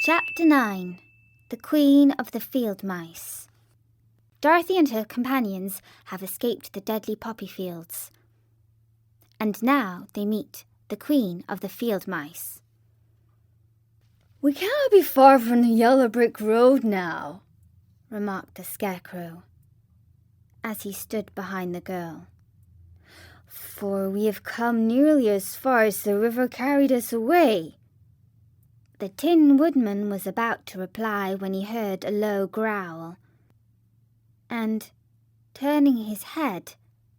Chapter 9. The Queen of the Field Mice. Dorothy and her companions have escaped the deadly poppy fields. And now they meet the Queen of the Field Mice. "We cannot be far from the yellow brick road now," remarked the Scarecrow, as he stood behind the girl. "For we have come nearly as far as the river carried us away." The Tin Woodman was about to reply when he heard a low growl, and, turning his head,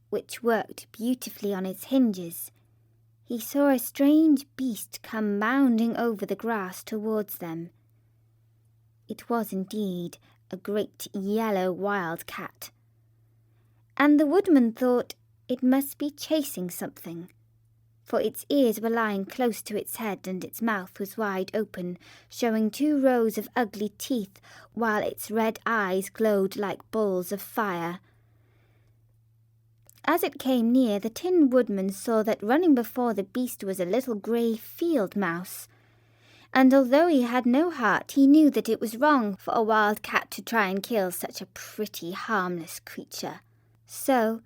which worked beautifully on its hinges, he saw a strange beast come bounding over the grass towards them. It was indeed a great yellow wildcat, and the Woodman thought it must be chasing something, for its ears were lying close to its head and its mouth was wide open, showing 2 rows of ugly teeth, while its red eyes glowed like balls of fire. As it came near, the Tin Woodman saw that running before the beast was a little grey field mouse, and although he had no heart, he knew that it was wrong for a wild cat to try and kill such a pretty, harmless creature. So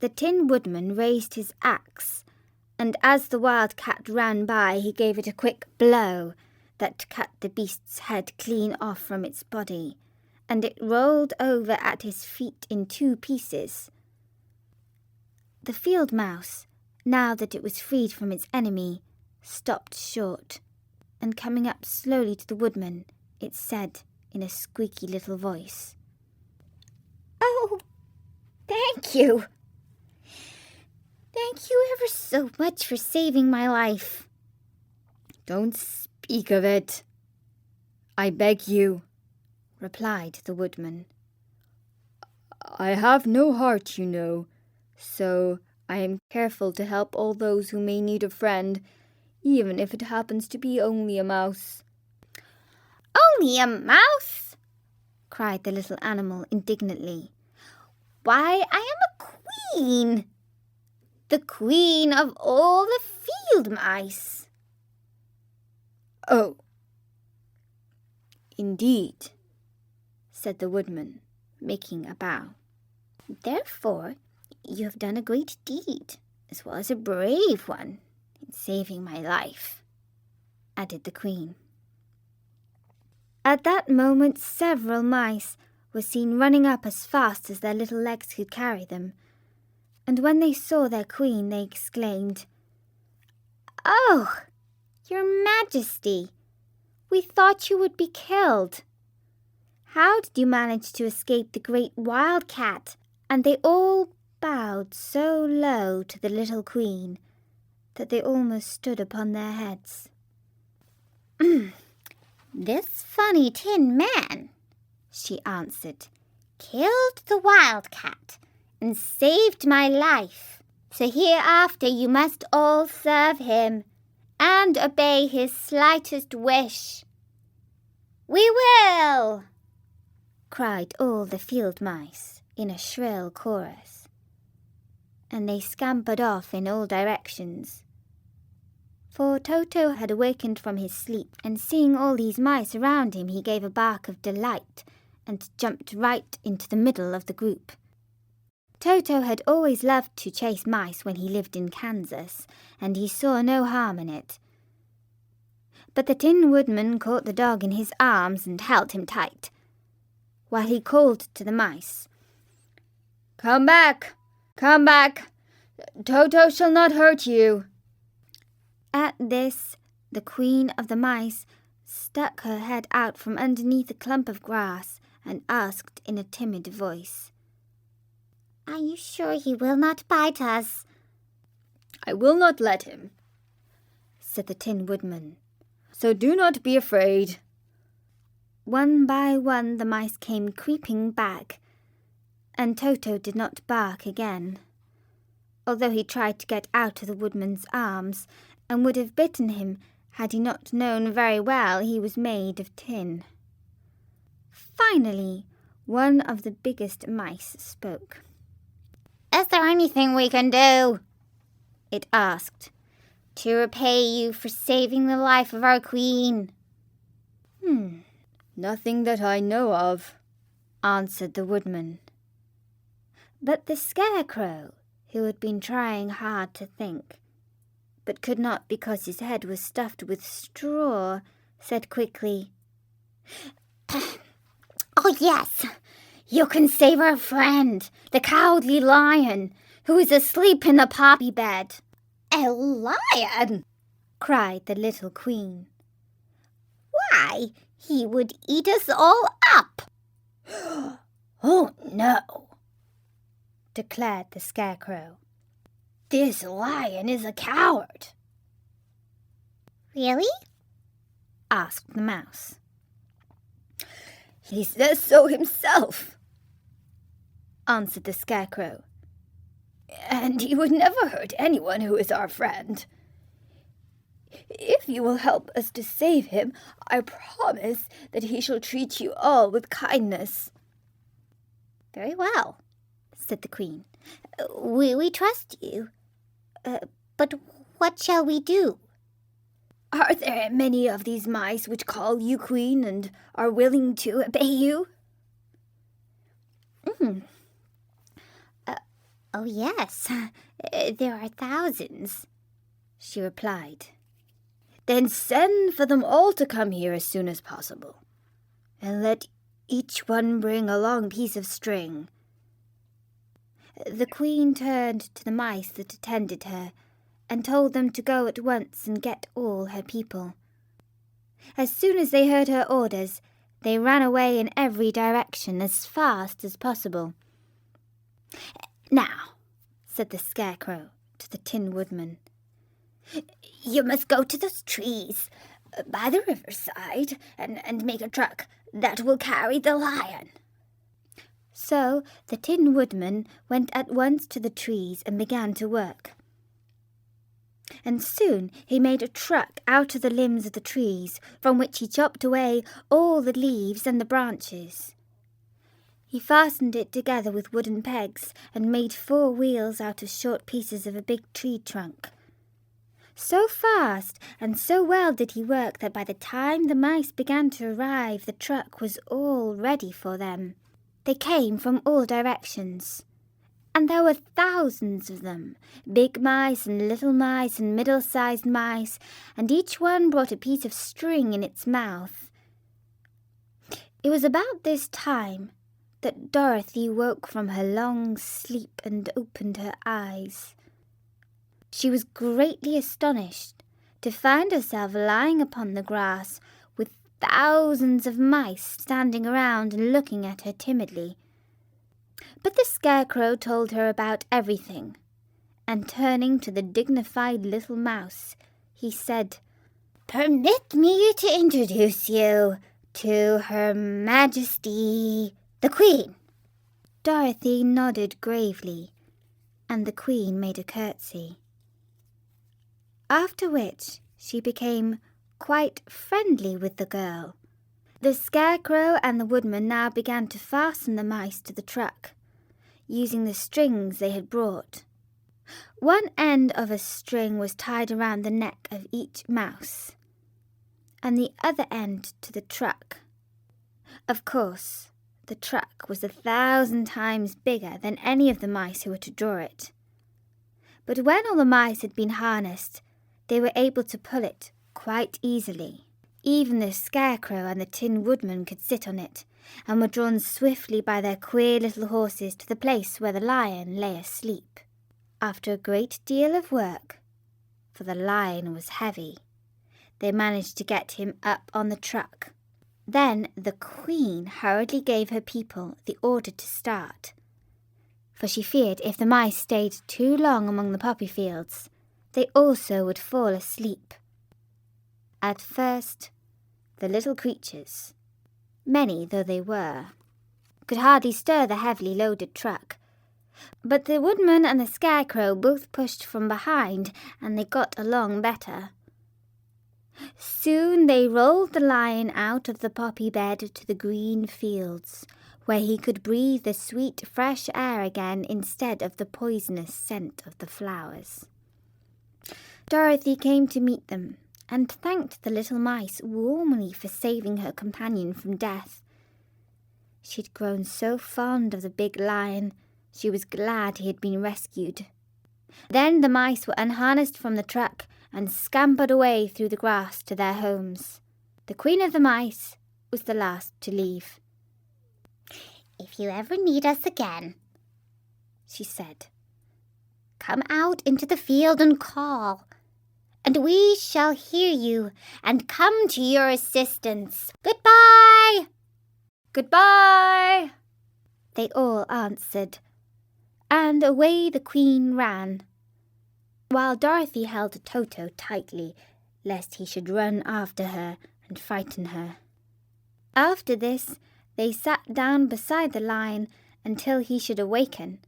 the Tin Woodman raised his axe, and as the wild cat ran by, he gave it a quick blow that cut the beast's head clean off from its body, and it rolled over at his feet in 2 pieces. The field mouse, now that it was freed from its enemy, stopped short, and coming up slowly to the Woodman, it said in a squeaky little voice, "Oh, thank you! Thank you ever so much for saving my life." "Don't speak of it, I beg you," replied the Woodman. "I have no heart, you know, so I am careful to help all those who may need a friend, even if it happens to be only a mouse." "Only a mouse?" cried the little animal indignantly. "Why, I am a queen! The queen of all the field mice." "Oh, indeed," said the Woodman, making a bow. "Therefore, you have done a great deed, as well as a brave one, in saving my life," added the Queen. At that moment, several mice were seen running up as fast as their little legs could carry them, and when they saw their Queen, they exclaimed, "Oh, Your Majesty, we thought you would be killed. How did you manage to escape the great wildcat?" And they all bowed so low to the little Queen that they almost stood upon their heads. "This funny tin man," she answered, "killed the wildcat and saved my life. So hereafter you must all serve him and obey his slightest wish." "We will!" cried all the field mice in a shrill chorus, and they scampered off in all directions. For Toto had awakened from his sleep, and seeing all these mice around him, he gave a bark of delight and jumped right into the middle of the group. Toto had always loved to chase mice when he lived in Kansas, and he saw no harm in it. But the Tin Woodman caught the dog in his arms and held him tight, while he called to the mice, Come back! Come back! Toto shall not hurt you." At this, the Queen of the Mice stuck her head out from underneath a clump of grass and asked in a timid voice, "Are you sure he will not bite us?" "I will not let him," said the Tin Woodman, "so do not be afraid." One by one the mice came creeping back, and Toto did not bark again, although he tried to get out of the Woodman's arms, and would have bitten him had he not known very well he was made of tin. Finally, one of the biggest mice spoke. "Is there anything we can do?" it asked, "to repay you for saving the life of our queen?" Nothing that I know of, answered the woodman. But the Scarecrow, who had been trying hard to think, but could not because his head was stuffed with straw, said quickly, "Oh, yes, you can save our friend, the Cowardly Lion, who is asleep in the poppy bed." "A lion?" cried the little queen. "Why, he would eat us all up." "Oh, no," declared the Scarecrow. "This lion is a coward." "Really?" asked the mouse. "He says so himself," answered the Scarecrow. "And he would never hurt anyone who is our friend. If you will help us to save him, I promise that he shall treat you all with kindness." "Very well," said the Queen. We trust you. But what shall we do?" "Are there many of these mice which call you Queen and are willing to obey you?" "Oh, yes, there are thousands," she replied. "Then send for them all to come here as soon as possible, and let each one bring a long piece of string." The Queen turned to the mice that attended her and told them to go at once and get all her people. As soon as they heard her orders, they ran away in every direction as fast as possible. "Now," said the Scarecrow to the Tin Woodman, "you must go to those trees by the riverside and make a truck that will carry the lion." So the Tin Woodman went at once to the trees and began to work. And soon he made a truck out of the limbs of the trees, from which he chopped away all the leaves and the branches. He fastened it together with wooden pegs and made 4 wheels out of short pieces of a big tree trunk. So fast and so well did he work that by the time the mice began to arrive, the truck was all ready for them. They came from all directions, and there were thousands of them, big mice and little mice and middle-sized mice, and each one brought a piece of string in its mouth. It was about this time that Dorothy woke from her long sleep and opened her eyes. She was greatly astonished to find herself lying upon the grass with thousands of mice standing around and looking at her timidly. But the Scarecrow told her about everything, and turning to the dignified little mouse, he said, "Permit me to introduce you to Her Majesty the Queen." Dorothy nodded gravely, and the Queen made a curtsy. After which she became quite friendly with the girl. The Scarecrow and the Woodman now began to fasten the mice to the truck, using the strings they had brought. One end of a string was tied around the neck of each mouse, and the other end to the truck. Of course, the truck was 1,000 times bigger than any of the mice who were to draw it. But when all the mice had been harnessed, they were able to pull it quite easily. Even the Scarecrow and the Tin Woodman could sit on it, and were drawn swiftly by their queer little horses to the place where the lion lay asleep. After a great deal of work, for the lion was heavy, they managed to get him up on the truck. Then the Queen hurriedly gave her people the order to start, for she feared if the mice stayed too long among the poppy fields, they also would fall asleep. At first, the little creatures, many though they were, could hardly stir the heavily loaded truck, but the Woodman and the Scarecrow both pushed from behind, and they got along better. Soon they rolled the lion out of the poppy bed to the green fields, where he could breathe the sweet fresh air again instead of the poisonous scent of the flowers. Dorothy came to meet them and thanked the little mice warmly for saving her companion from death. She'd grown so fond of the big lion, she was glad he had been rescued. Then the mice were unharnessed from the truck and scampered away through the grass to their homes. The Queen of the Mice was the last to leave. "If you ever need us again," she said, "come out into the field and call, and we shall hear you and come to your assistance. Goodbye!" "Goodbye!" they all answered, and away the Queen ran, while Dorothy held Toto tightly, lest he should run after her and frighten her. After this, they sat down beside the lion until he should awaken,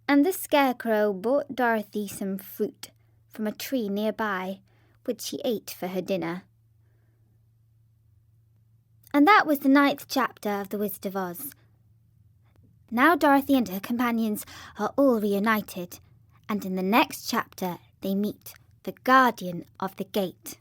and the Scarecrow brought Dorothy some fruit from a tree nearby, which she ate for her dinner. And that was the 9th chapter of The Wizard of Oz. Now Dorothy and her companions are all reunited, and in the next chapter they meet the Guardian of the Gate.